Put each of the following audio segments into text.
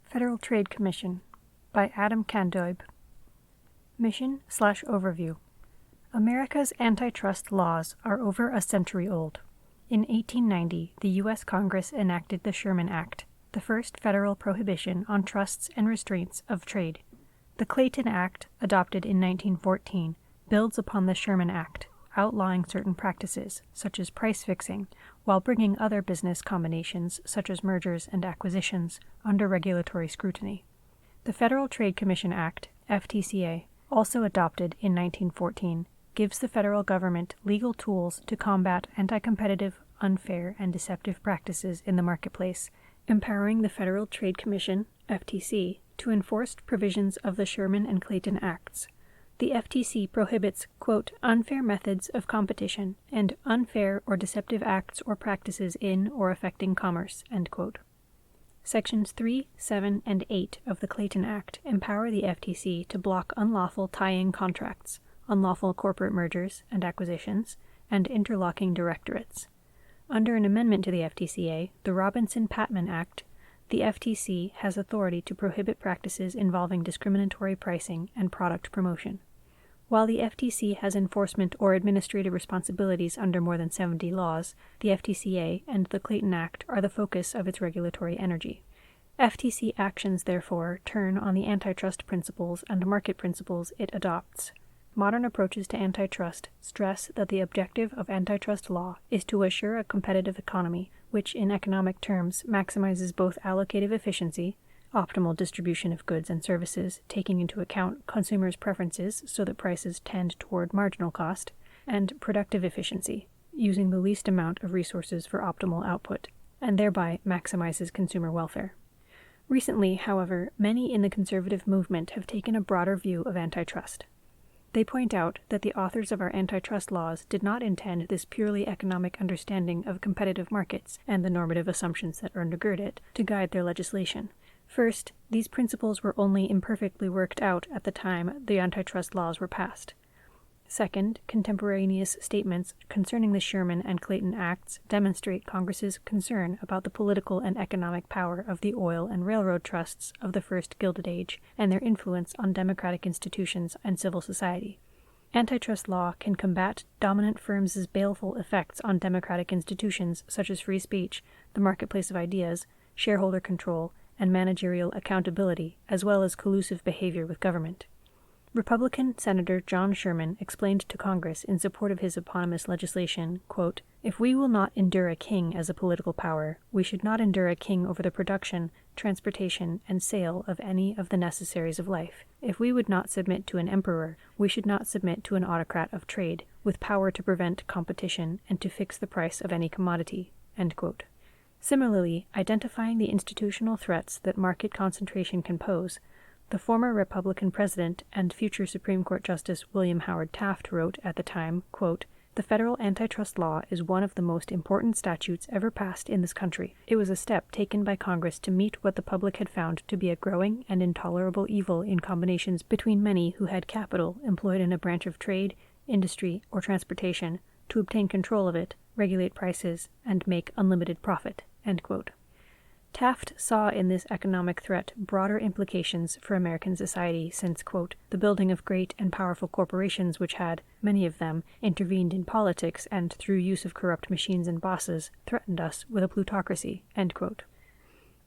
Federal Trade Commission by Adam Kandoib. Mission/Overview. America's antitrust laws are over a century old. In 1890, the U.S. Congress enacted the Sherman Act, the first federal prohibition on trusts and restraints of trade. The Clayton Act, adopted in 1914, builds upon the Sherman Act, outlawing certain practices, such as price fixing, while bringing other business combinations, such as mergers and acquisitions, under regulatory scrutiny. The Federal Trade Commission Act, FTCA, also adopted in 1914, gives the federal government legal tools to combat anti-competitive, unfair, and deceptive practices in the marketplace, empowering the Federal Trade Commission, FTC, to enforce provisions of the Sherman and Clayton Acts. The FTC prohibits, quote, unfair methods of competition and unfair or deceptive acts or practices in or affecting commerce, end quote. Sections 3, 7, and 8 of the Clayton Act empower the FTC to block unlawful tie-in contracts, unlawful corporate mergers and acquisitions, and interlocking directorates. Under an amendment to the FTCA, the Robinson-Patman Act, the FTC has authority to prohibit practices involving discriminatory pricing and product promotion. While the FTC has enforcement or administrative responsibilities under more than 70 laws, the FTCA and the Clayton Act are the focus of its regulatory energy. FTC actions, therefore, turn on the antitrust principles and market principles it adopts. Modern approaches to antitrust stress that the objective of antitrust law is to assure a competitive economy which, in economic terms, maximizes both allocative efficiency, optimal distribution of goods and services, taking into account consumers' preferences so that prices tend toward marginal cost, and productive efficiency, using the least amount of resources for optimal output, and thereby maximizes consumer welfare. Recently, however, many in the conservative movement have taken a broader view of antitrust. They point out that the authors of our antitrust laws did not intend this purely economic understanding of competitive markets and the normative assumptions that undergird it to guide their legislation. First, these principles were only imperfectly worked out at the time the antitrust laws were passed. Second, contemporaneous statements concerning the Sherman and Clayton Acts demonstrate Congress's concern about the political and economic power of the oil and railroad trusts of the First Gilded Age and their influence on democratic institutions and civil society. Antitrust law can combat dominant firms' baleful effects on democratic institutions such as free speech, the marketplace of ideas, shareholder control, and managerial accountability, as well as collusive behavior with government. Republican Senator John Sherman explained to Congress in support of his eponymous legislation, quote, if we will not endure a king as a political power, we should not endure a king over the production, transportation, and sale of any of the necessaries of life. If we would not submit to an emperor, we should not submit to an autocrat of trade, with power to prevent competition and to fix the price of any commodity, end quote. Similarly, identifying the institutional threats that market concentration can pose, the former Republican president and future Supreme Court Justice William Howard Taft wrote at the time, quote, the federal antitrust law is one of the most important statutes ever passed in this country. It was a step taken by Congress to meet what the public had found to be a growing and intolerable evil in combinations between many who had capital employed in a branch of trade, industry, or transportation to obtain control of it, regulate prices, and make unlimited profit, end quote. Taft saw in this economic threat broader implications for American society since, quote, the building of great and powerful corporations which had, many of them, intervened in politics and, through use of corrupt machines and bosses, threatened us with a plutocracy, end quote.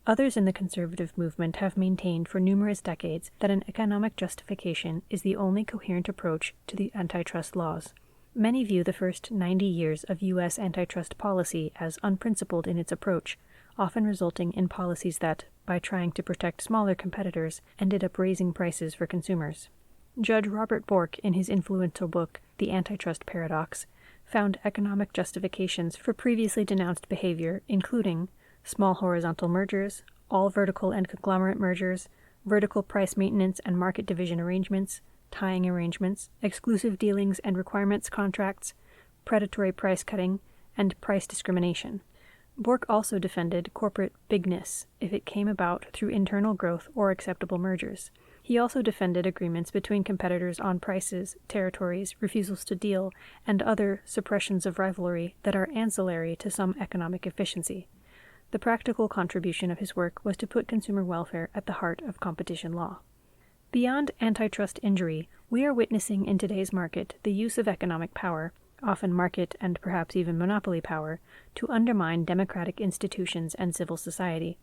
Others in the conservative movement have maintained for numerous decades that an economic justification is the only coherent approach to the antitrust laws. Many view the first 90 years of U.S. antitrust policy as unprincipled in its approach, often resulting in policies that, by trying to protect smaller competitors, ended up raising prices for consumers. Judge Robert Bork, in his influential book, The Antitrust Paradox, found economic justifications for previously denounced behavior, including small horizontal mergers, all vertical and conglomerate mergers, vertical price maintenance and market division arrangements, tying arrangements, exclusive dealings and requirements contracts, predatory price cutting, and price discrimination. Bork also defended corporate bigness if it came about through internal growth or acceptable mergers. He also defended agreements between competitors on prices, territories, refusals to deal, and other suppressions of rivalry that are ancillary to some economic efficiency. The practical contribution of his work was to put consumer welfare at the heart of competition law. Beyond antitrust injury, we are witnessing in today's market the use of economic power, often market and perhaps even monopoly power, to undermine democratic institutions and civil society.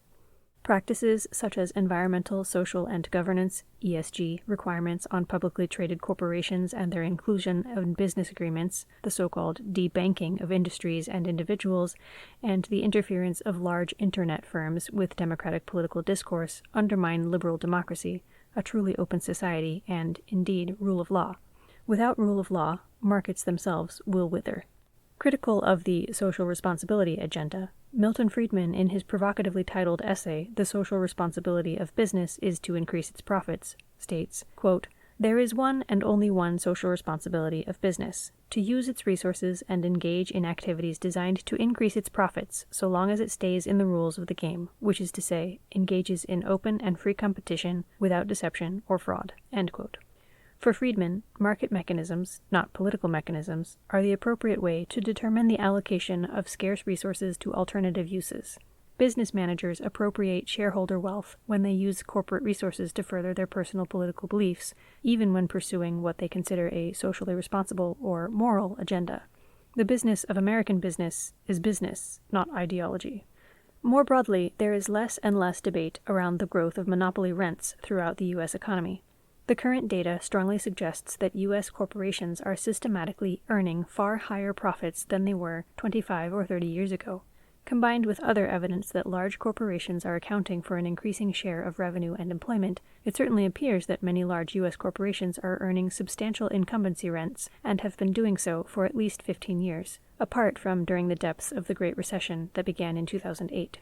Practices such as environmental, social, and governance (ESG) requirements on publicly traded corporations and their inclusion in business agreements, the so-called debanking of industries and individuals, and the interference of large internet firms with democratic political discourse undermine liberal democracy, a truly open society, and, indeed, rule of law. Without rule of law, markets themselves will wither. Critical of the social responsibility agenda, Milton Friedman, in his provocatively titled essay, The Social Responsibility of Business is to Increase Its Profits, states, quote, "There is one and only one social responsibility of business, to use its resources and engage in activities designed to increase its profits so long as it stays in the rules of the game, which is to say, engages in open and free competition without deception or fraud." End quote. For Friedman, market mechanisms, not political mechanisms, are the appropriate way to determine the allocation of scarce resources to alternative uses. Business managers appropriate shareholder wealth when they use corporate resources to further their personal political beliefs, even when pursuing what they consider a socially responsible or moral agenda. The business of American business is business, not ideology. More broadly, there is less and less debate around the growth of monopoly rents throughout the U.S. economy. The current data strongly suggests that U.S. corporations are systematically earning far higher profits than they were 25 or 30 years ago. Combined with other evidence that large corporations are accounting for an increasing share of revenue and employment, it certainly appears that many large U.S. corporations are earning substantial incumbency rents and have been doing so for at least 15 years, apart from during the depths of the Great Recession that began in 2008.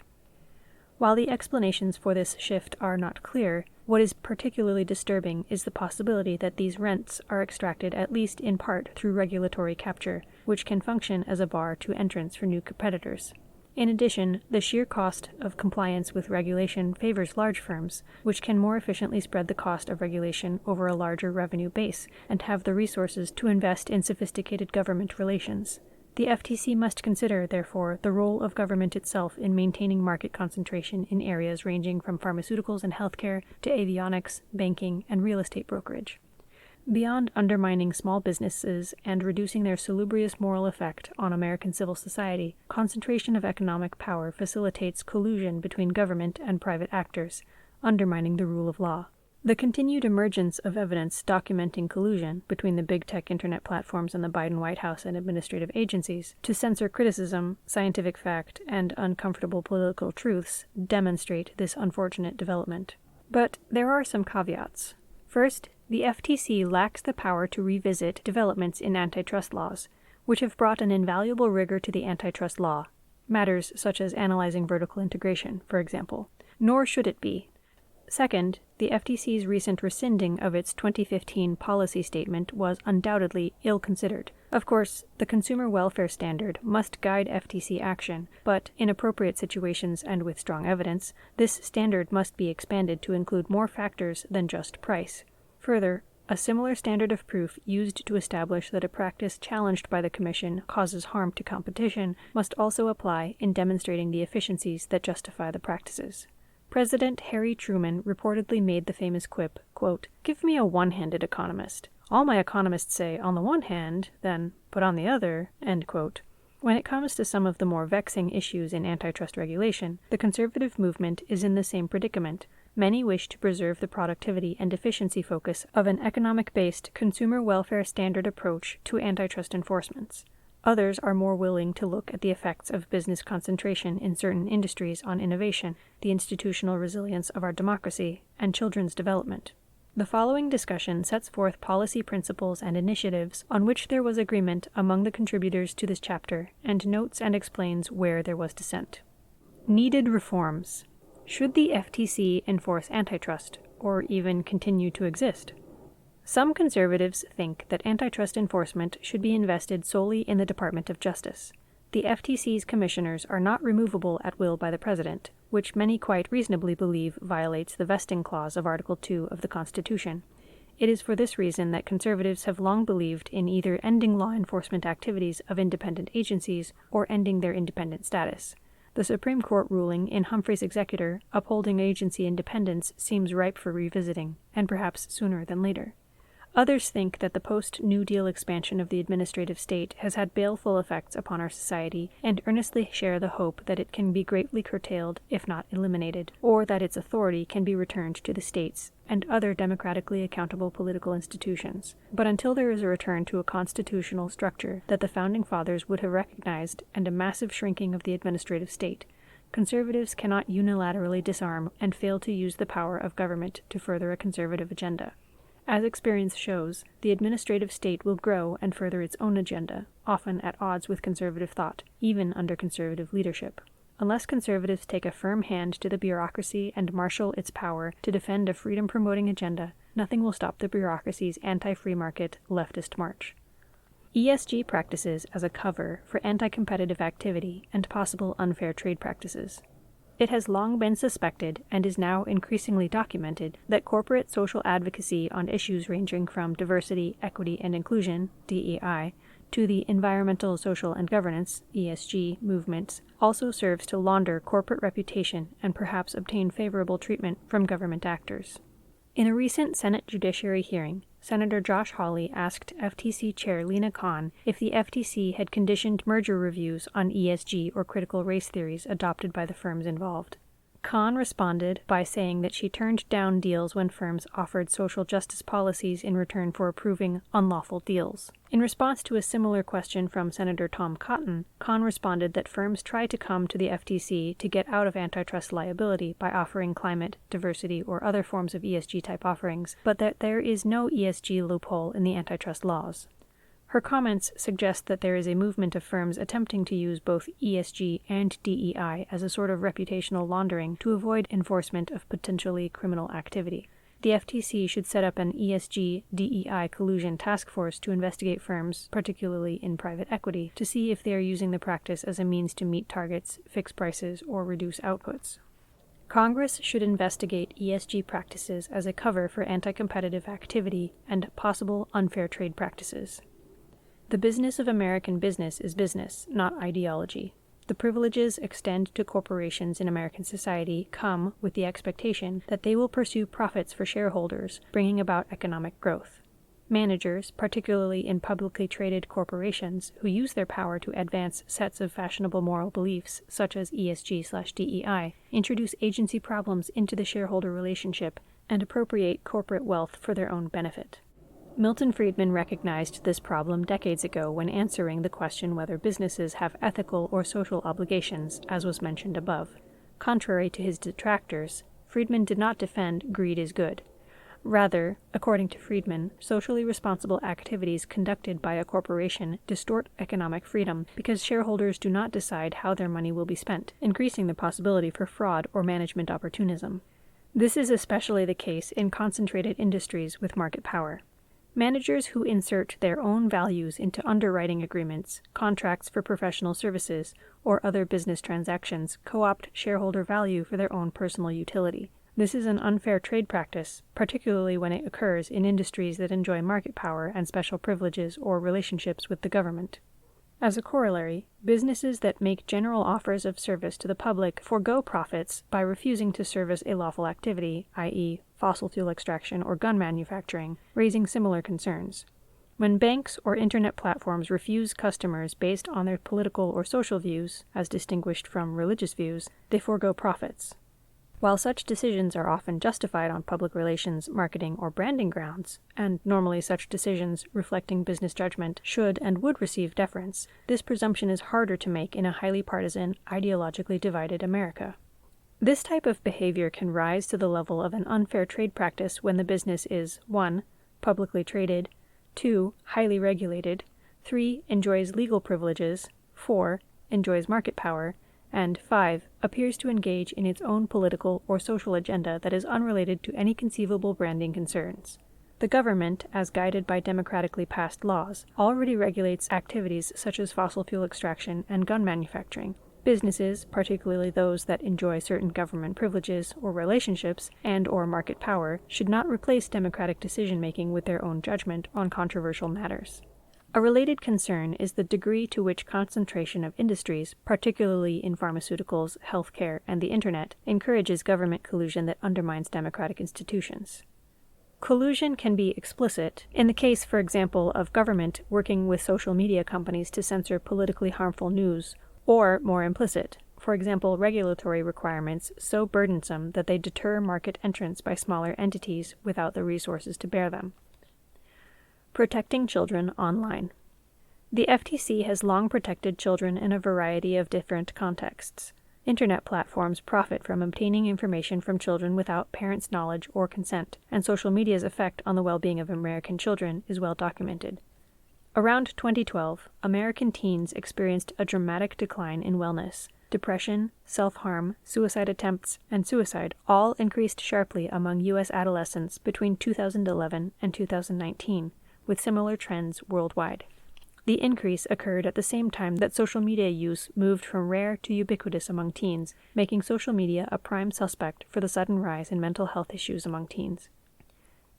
While the explanations for this shift are not clear, what is particularly disturbing is the possibility that these rents are extracted at least in part through regulatory capture, which can function as a bar to entrance for new competitors. In addition, the sheer cost of compliance with regulation favors large firms, which can more efficiently spread the cost of regulation over a larger revenue base and have the resources to invest in sophisticated government relations. The FTC must consider, therefore, the role of government itself in maintaining market concentration in areas ranging from pharmaceuticals and healthcare to avionics, banking, and real estate brokerage. Beyond undermining small businesses and reducing their salubrious moral effect on American civil society, concentration of economic power facilitates collusion between government and private actors, undermining the rule of law. The continued emergence of evidence documenting collusion between the big tech internet platforms and the Biden White House and administrative agencies to censor criticism, scientific fact, and uncomfortable political truths demonstrate this unfortunate development. But there are some caveats. First, the FTC lacks the power to revisit developments in antitrust laws, which have brought an invaluable rigor to the antitrust law, matters such as analyzing vertical integration, for example, nor should it be. Second, the FTC's recent rescinding of its 2015 policy statement was undoubtedly ill-considered. Of course, the consumer welfare standard must guide FTC action, but in appropriate situations and with strong evidence, this standard must be expanded to include more factors than just price. Further, a similar standard of proof used to establish that a practice challenged by the Commission causes harm to competition must also apply in demonstrating the efficiencies that justify the practices. President Harry Truman reportedly made the famous quip, quote, "Give me a one-handed economist. All my economists say on the one hand, then, but on the other," end quote. When it comes to some of the more vexing issues in antitrust regulation, the conservative movement is in the same predicament. Many wish to preserve the productivity and efficiency focus of an economic-based consumer welfare standard approach to antitrust enforcements. Others are more willing to look at the effects of business concentration in certain industries on innovation, the institutional resilience of our democracy, and children's development. The following discussion sets forth policy principles and initiatives on which there was agreement among the contributors to this chapter, and notes and explains where there was dissent. Needed reforms. Should the FTC enforce antitrust, or even continue to exist? Some conservatives think that antitrust enforcement should be invested solely in the Department of Justice. The FTC's commissioners are not removable at will by the President, which many quite reasonably believe violates the vesting clause of Article 2 of the Constitution. It is for this reason that conservatives have long believed in either ending law enforcement activities of independent agencies or ending their independent status. The Supreme Court ruling in Humphrey's Executor upholding agency independence seems ripe for revisiting, and perhaps sooner than later. Others think that the post-New Deal expansion of the administrative state has had baleful effects upon our society and earnestly share the hope that it can be greatly curtailed, if not eliminated, or that its authority can be returned to the states and other democratically accountable political institutions. But until there is a return to a constitutional structure that the Founding Fathers would have recognized and a massive shrinking of the administrative state, conservatives cannot unilaterally disarm and fail to use the power of government to further a conservative agenda. As experience shows, the administrative state will grow and further its own agenda, often at odds with conservative thought, even under conservative leadership. Unless conservatives take a firm hand to the bureaucracy and marshal its power to defend a freedom-promoting agenda, nothing will stop the bureaucracy's anti-free market leftist march. ESG practices as a cover for anti-competitive activity and possible unfair trade practices. It has long been suspected, and is now increasingly documented, that corporate social advocacy on issues ranging from diversity, equity, and inclusion, DEI, to the environmental, social, and governance, ESG, movements, also serves to launder corporate reputation and perhaps obtain favorable treatment from government actors. In a recent Senate Judiciary hearing, Senator Josh Hawley asked FTC Chair Lena Khan if the FTC had conditioned merger reviews on ESG or critical race theories adopted by the firms involved. Khan responded by saying that she turned down deals when firms offered social justice policies in return for approving unlawful deals. In response to a similar question from Senator Tom Cotton, Khan responded that firms try to come to the FTC to get out of antitrust liability by offering climate, diversity, or other forms of ESG-type offerings, but that there is no ESG loophole in the antitrust laws. Her comments suggest that there is a movement of firms attempting to use both ESG and DEI as a sort of reputational laundering to avoid enforcement of potentially criminal activity. The FTC should set up an ESG-DEI collusion task force to investigate firms, particularly in private equity, to see if they are using the practice as a means to meet targets, fix prices, or reduce outputs. Congress should investigate ESG practices as a cover for anti-competitive activity and possible unfair trade practices. The business of American business is business, not ideology. The privileges extend to corporations in American society come with the expectation that they will pursue profits for shareholders, bringing about economic growth. Managers, particularly in publicly traded corporations, who use their power to advance sets of fashionable moral beliefs, such as ESG/DEI, introduce agency problems into the shareholder relationship and appropriate corporate wealth for their own benefit. Milton Friedman recognized this problem decades ago when answering the question whether businesses have ethical or social obligations, as was mentioned above. Contrary to his detractors, Friedman did not defend greed is good. Rather, according to Friedman, socially responsible activities conducted by a corporation distort economic freedom because shareholders do not decide how their money will be spent, increasing the possibility for fraud or management opportunism. This is especially the case in concentrated industries with market power. Managers who insert their own values into underwriting agreements, contracts for professional services, or other business transactions co-opt shareholder value for their own personal utility. This is an unfair trade practice, particularly when it occurs in industries that enjoy market power and special privileges or relationships with the government. As a corollary, businesses that make general offers of service to the public forego profits by refusing to service a lawful activity, i.e., fossil fuel extraction or gun manufacturing, raising similar concerns. When banks or internet platforms refuse customers based on their political or social views, as distinguished from religious views, they forego profits. While such decisions are often justified on public relations, marketing, or branding grounds, and normally such decisions reflecting business judgment should and would receive deference, this presumption is harder to make in a highly partisan, ideologically divided America. This type of behavior can rise to the level of an unfair trade practice when the business is 1. Publicly traded, 2. Highly regulated, 3. Enjoys legal privileges, 4. Enjoys market power, and 5. Appears to engage in its own political or social agenda that is unrelated to any conceivable branding concerns. The government, as guided by democratically passed laws, already regulates activities such as fossil fuel extraction and gun manufacturing. Businesses, particularly those that enjoy certain government privileges or relationships and/or market power, should not replace democratic decision-making with their own judgment on controversial matters. A related concern is the degree to which concentration of industries, particularly in pharmaceuticals, healthcare, and the internet, encourages government collusion that undermines democratic institutions. Collusion can be explicit, in the case, for example, of government working with social media companies to censor politically harmful news, or more implicit, for example, regulatory requirements so burdensome that they deter market entrance by smaller entities without the resources to bear them. Protecting children online. The FTC has long protected children in a variety of different contexts. Internet platforms profit from obtaining information from children without parents' knowledge or consent, and social media's effect on the well-being of American children is well documented. Around 2012, American teens experienced a dramatic decline in wellness. Depression, self-harm, suicide attempts, and suicide all increased sharply among U.S. adolescents between 2011 and 2019, with similar trends worldwide. The increase occurred at the same time that social media use moved from rare to ubiquitous among teens, making social media a prime suspect for the sudden rise in mental health issues among teens.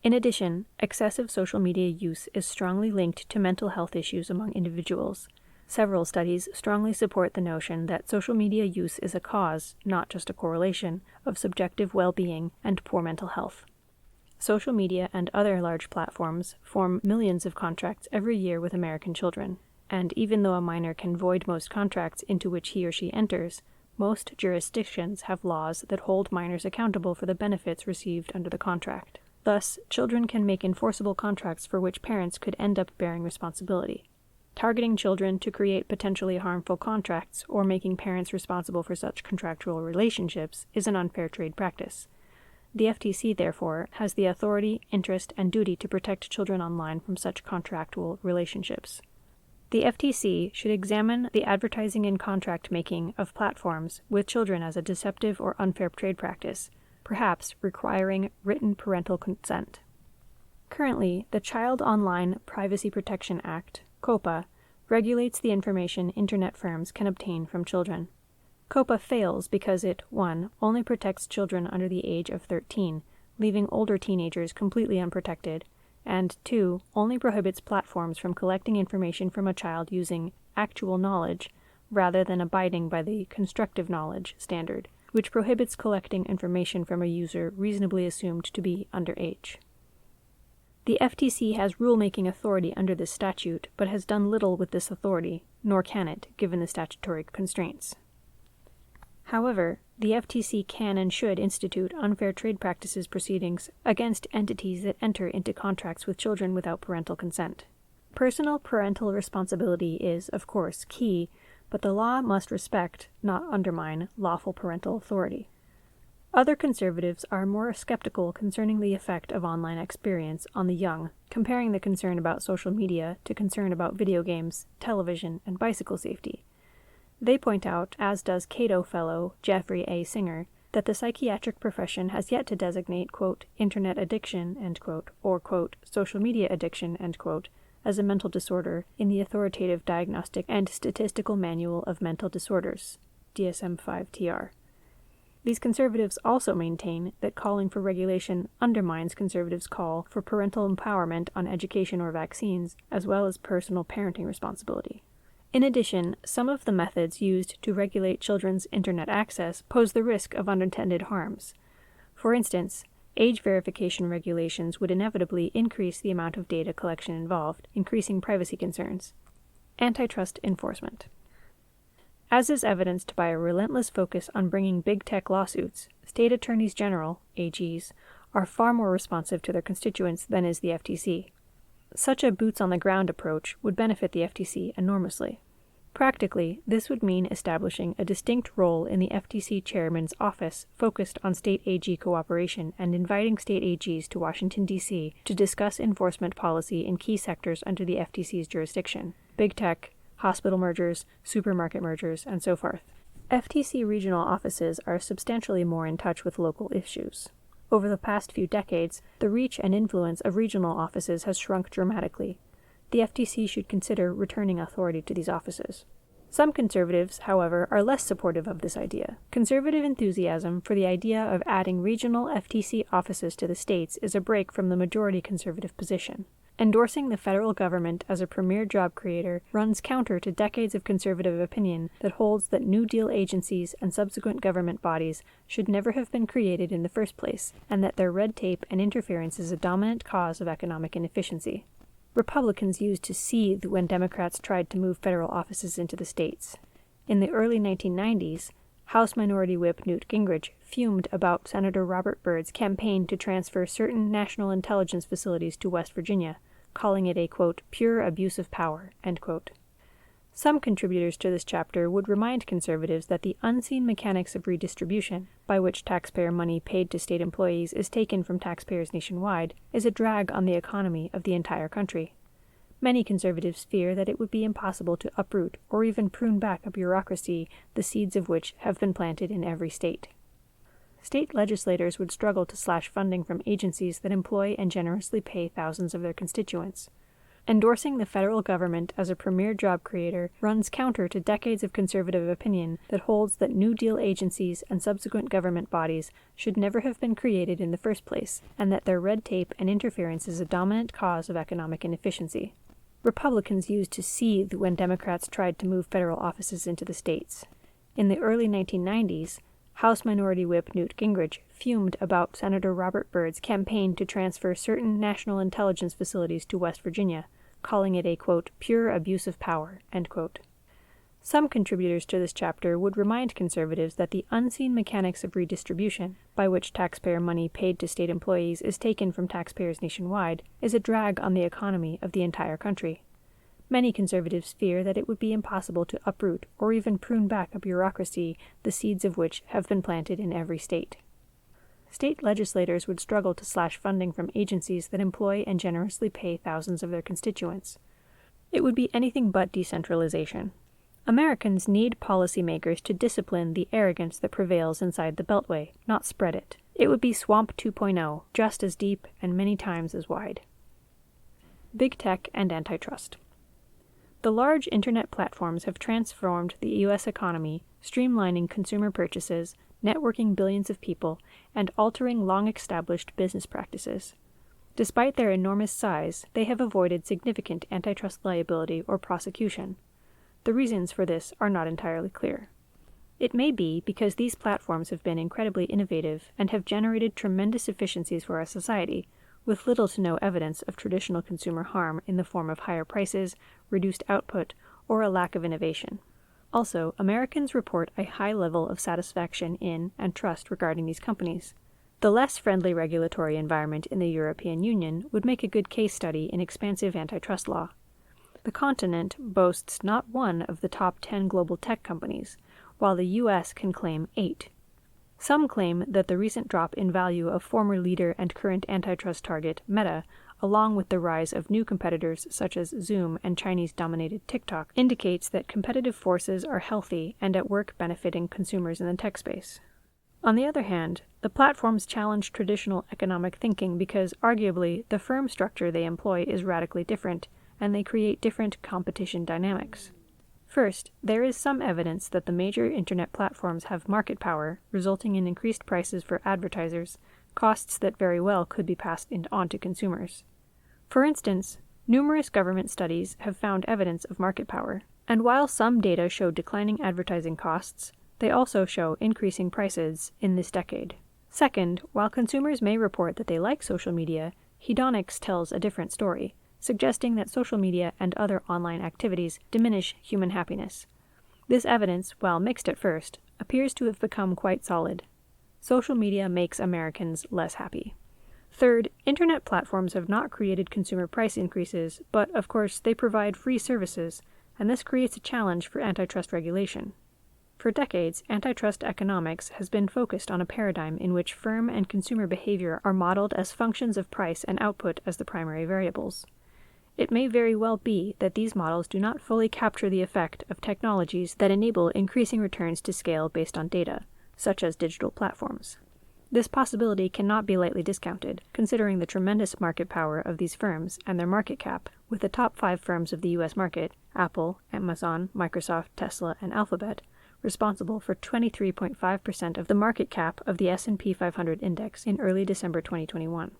In addition, excessive social media use is strongly linked to mental health issues among individuals. Several studies strongly support the notion that social media use is a cause, not just a correlation, of subjective well-being and poor mental health. Social media and other large platforms form millions of contracts every year with American children, and even though a minor can void most contracts into which he or she enters, most jurisdictions have laws that hold minors accountable for the benefits received under the contract. Thus, children can make enforceable contracts for which parents could end up bearing responsibility. Targeting children to create potentially harmful contracts or making parents responsible for such contractual relationships is an unfair trade practice. The FTC, therefore, has the authority, interest, and duty to protect children online from such contractual relationships. The FTC should examine the advertising and contract making of platforms with children as a deceptive or unfair trade practice, perhaps requiring written parental consent. Currently, the Child Online Privacy Protection Act, COPPA, regulates the information Internet firms can obtain from children. COPPA fails because it, 1, only protects children under the age of 13, leaving older teenagers completely unprotected, and 2, only prohibits platforms from collecting information from a child using actual knowledge rather than abiding by the constructive knowledge standard, which prohibits collecting information from a user reasonably assumed to be underage. The FTC has rulemaking authority under this statute, but has done little with this authority, nor can it, given the statutory constraints. However, the FTC can and should institute unfair trade practices proceedings against entities that enter into contracts with children without parental consent. Personal parental responsibility is, of course, key, but the law must respect, not undermine, lawful parental authority. Other conservatives are more skeptical concerning the effect of online experience on the young, comparing the concern about social media to concern about video games, television, and bicycle safety. They point out, as does Cato Fellow Jeffrey A. Singer, that the psychiatric profession has yet to designate, quote, internet addiction, end quote, or, quote, social media addiction, end quote, as a mental disorder in the Authoritative Diagnostic and Statistical Manual of Mental Disorders, DSM-5-TR. These conservatives also maintain that calling for regulation undermines conservatives' call for parental empowerment on education or vaccines, as well as personal parenting responsibility. In addition, some of the methods used to regulate children's internet access pose the risk of unintended harms. For instance, age verification regulations would inevitably increase the amount of data collection involved, increasing privacy concerns. Antitrust enforcement. As is evidenced by a relentless focus on bringing big tech lawsuits, state attorneys general, AGs, are far more responsive to their constituents than is the FTC. Such a boots-on-the-ground approach would benefit the FTC enormously. Practically, this would mean establishing a distinct role in the FTC chairman's office focused on state AG cooperation and inviting state AGs to Washington, D.C. to discuss enforcement policy in key sectors under the FTC's jurisdiction: big tech, hospital mergers, supermarket mergers, and so forth. FTC regional offices are substantially more in touch with local issues. Over the past few decades, the reach and influence of regional offices has shrunk dramatically. The FTC should consider returning authority to these offices. Some conservatives, however, are less supportive of this idea. Conservative enthusiasm for the idea of adding regional FTC offices to the states is a break from the majority conservative position. Endorsing the federal government as a premier job creator runs counter to decades of conservative opinion that holds that New Deal agencies and subsequent government bodies should never have been created in the first place, and that their red tape and interference is a dominant cause of economic inefficiency. Republicans used to seethe when Democrats tried to move federal offices into the states. In the early 1990s, House Minority Whip Newt Gingrich fumed about Senator Robert Byrd's campaign to transfer certain national intelligence facilities to West Virginia, calling it a, quote, pure abuse of power, end quote. Some contributors to this chapter would remind conservatives that the unseen mechanics of redistribution, by which taxpayer money paid to state employees is taken from taxpayers nationwide, is a drag on the economy of the entire country. Many conservatives fear that it would be impossible to uproot or even prune back a bureaucracy the seeds of which have been planted in every state. State legislators would struggle to slash funding from agencies that employ and generously pay thousands of their constituents. Endorsing the federal government as a premier job creator runs counter to decades of conservative opinion that holds that New Deal agencies and subsequent government bodies should never have been created in the first place, and that their red tape and interference is a dominant cause of economic inefficiency. Republicans used to seethe when Democrats tried to move federal offices into the states. In the early 1990s, House Minority Whip Newt Gingrich fumed about Senator Robert Byrd's campaign to transfer certain national intelligence facilities to West Virginia, calling it a, quote, pure abuse of power, end quote. Some contributors to this chapter would remind conservatives that the unseen mechanics of redistribution, by which taxpayer money paid to state employees is taken from taxpayers nationwide, is a drag on the economy of the entire country. Many conservatives fear that it would be impossible to uproot or even prune back a bureaucracy the seeds of which have been planted in every state. State legislators would struggle to slash funding from agencies that employ and generously pay thousands of their constituents. It would be anything but decentralization. Americans need policymakers to discipline the arrogance that prevails inside the Beltway, not spread it. It would be Swamp 2.0, just as deep and many times as wide. Big Tech and Antitrust. The large internet platforms have transformed the U.S. economy, streamlining consumer purchases, networking billions of people, and altering long-established business practices. Despite their enormous size, they have avoided significant antitrust liability or prosecution. The reasons for this are not entirely clear. It may be because these platforms have been incredibly innovative and have generated tremendous efficiencies for our society, with little to no evidence of traditional consumer harm in the form of higher prices, reduced output, or a lack of innovation. Also, Americans report a high level of satisfaction in and trust regarding these companies. The less friendly regulatory environment in the European Union would make a good case study in expansive antitrust law. The continent boasts not one of the top 10 global tech companies, while the U.S. can claim 8. Some claim that the recent drop in value of former leader and current antitrust target, Meta, along with the rise of new competitors such as Zoom and Chinese-dominated TikTok, indicates that competitive forces are healthy and at work benefiting consumers in the tech space. On the other hand, the platforms challenge traditional economic thinking because, arguably, the firm structure they employ is radically different, and they create different competition dynamics. First, there is some evidence that the major internet platforms have market power, resulting in increased prices for advertisers, costs that very well could be passed on to consumers. For instance, numerous government studies have found evidence of market power, and while some data show declining advertising costs, they also show increasing prices in this decade. Second, while consumers may report that they like social media, hedonics tells a different story, suggesting that social media and other online activities diminish human happiness. This evidence, while mixed at first, appears to have become quite solid. Social media makes Americans less happy. Third, internet platforms have not created consumer price increases, but, of course, they provide free services, and this creates a challenge for antitrust regulation. For decades, antitrust economics has been focused on a paradigm in which firm and consumer behavior are modeled as functions of price and output as the primary variables. It may very well be that these models do not fully capture the effect of technologies that enable increasing returns to scale based on data, such as digital platforms. This possibility cannot be lightly discounted, considering the tremendous market power of these firms and their market cap, with the top 5 firms of the U.S. market, Apple, Amazon, Microsoft, Tesla, and Alphabet, responsible for 23.5% of the market cap of the S&P 500 index in early December 2021.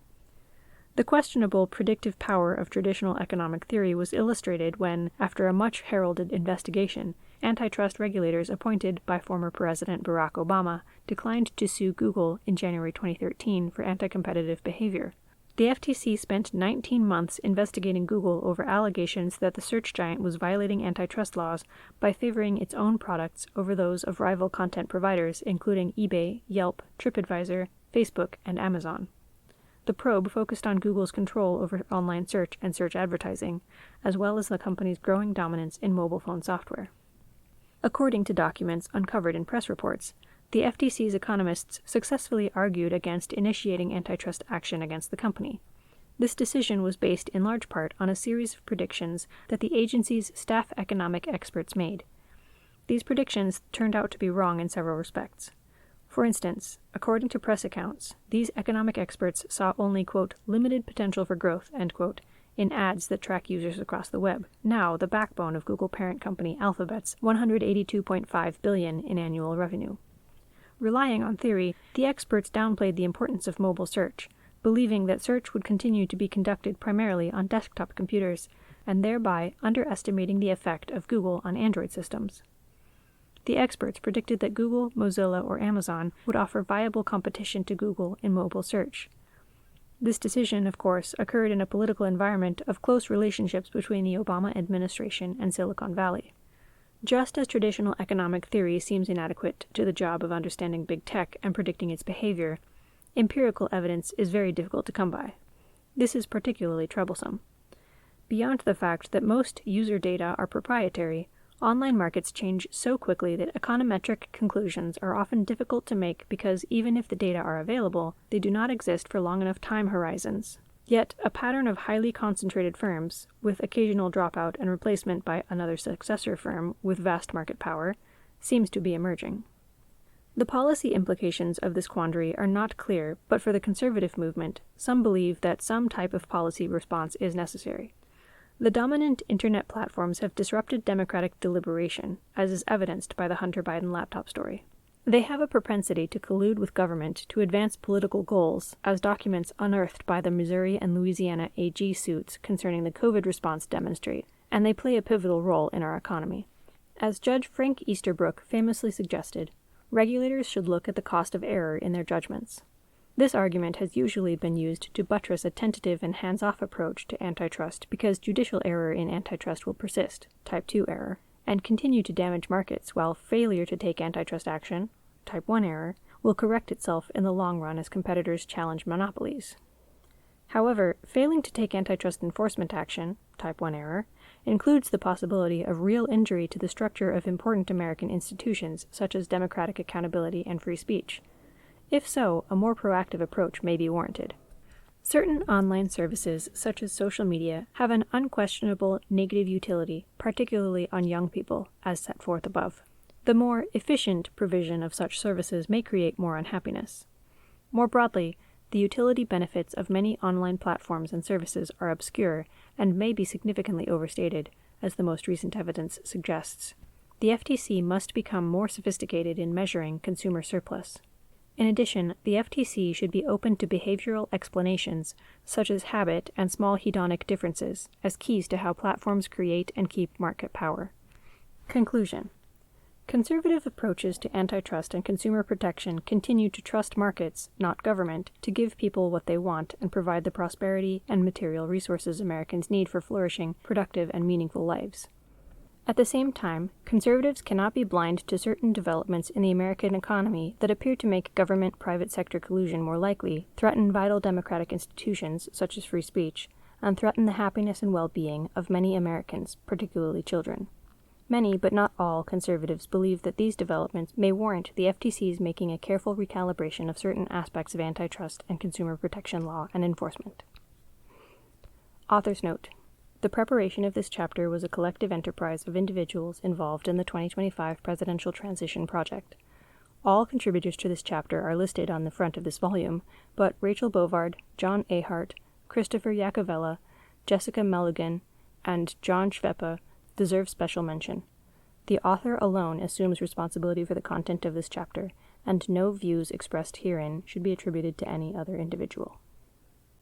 The questionable predictive power of traditional economic theory was illustrated when, after a much heralded investigation, antitrust regulators appointed by former President Barack Obama declined to sue Google in January 2013 for anti-competitive behavior. The FTC spent 19 months investigating Google over allegations that the search giant was violating antitrust laws by favoring its own products over those of rival content providers, including eBay, Yelp, TripAdvisor, Facebook, and Amazon. The probe focused on Google's control over online search and search advertising, as well as the company's growing dominance in mobile phone software. According to documents uncovered in press reports, the FTC's economists successfully argued against initiating antitrust action against the company. This decision was based in large part on a series of predictions that the agency's staff economic experts made. These predictions turned out to be wrong in several respects. For instance, according to press accounts, these economic experts saw only, quote, limited potential for growth, end quote, in ads that track users across the web, now the backbone of Google parent company Alphabet's $182.5 billion in annual revenue. Relying on theory, the experts downplayed the importance of mobile search, believing that search would continue to be conducted primarily on desktop computers, and thereby underestimating the effect of Google on Android systems. The experts predicted that Google, Mozilla, or Amazon would offer viable competition to Google in mobile search. This decision, of course, occurred in a political environment of close relationships between the Obama administration and Silicon Valley. Just as traditional economic theory seems inadequate to the job of understanding big tech and predicting its behavior, empirical evidence is very difficult to come by. This is particularly troublesome. Beyond the fact that most user data are proprietary, online markets change so quickly that econometric conclusions are often difficult to make because even if the data are available, they do not exist for long enough time horizons. Yet, a pattern of highly concentrated firms, with occasional dropout and replacement by another successor firm with vast market power, seems to be emerging. The policy implications of this quandary are not clear, but for the conservative movement, some believe that some type of policy response is necessary. The dominant internet platforms have disrupted democratic deliberation, as is evidenced by the Hunter Biden laptop story. They have a propensity to collude with government to advance political goals, as documents unearthed by the Missouri and Louisiana AG suits concerning the COVID response demonstrate, and they play a pivotal role in our economy. As Judge Frank Easterbrook famously suggested, regulators should look at the cost of error in their judgments. This argument has usually been used to buttress a tentative and hands-off approach to antitrust because judicial error in antitrust will persist, type 2 error, and continue to damage markets while failure to take antitrust action, type 1 error, will correct itself in the long run as competitors challenge monopolies. However, failing to take antitrust enforcement action, type 1 error, includes the possibility of real injury to the structure of important American institutions such as democratic accountability and free speech. If so, a more proactive approach may be warranted. Certain online services, such as social media, have an unquestionable negative utility, particularly on young people, as set forth above. The more efficient provision of such services may create more unhappiness. More broadly, the utility benefits of many online platforms and services are obscure and may be significantly overstated, as the most recent evidence suggests. The FTC must become more sophisticated in measuring consumer surplus. In addition, the FTC should be open to behavioral explanations, such as habit and small hedonic differences, as keys to how platforms create and keep market power. Conclusion. Conservative approaches to antitrust and consumer protection continue to trust markets, not government, to give people what they want and provide the prosperity and material resources Americans need for flourishing, productive, and meaningful lives. At the same time, conservatives cannot be blind to certain developments in the American economy that appear to make government-private sector collusion more likely, threaten vital democratic institutions, such as free speech, and threaten the happiness and well-being of many Americans, particularly children. Many, but not all, conservatives believe that these developments may warrant the FTC's making a careful recalibration of certain aspects of antitrust and consumer protection law and enforcement. Author's note. The preparation of this chapter was a collective enterprise of individuals involved in the 2025 Presidential Transition Project. All contributors to this chapter are listed on the front of this volume, but Rachel Bovard, John Ahart, Christopher Iacovella, Jessica Mulligan, and John Schweppe deserve special mention. The author alone assumes responsibility for the content of this chapter, and no views expressed herein should be attributed to any other individual.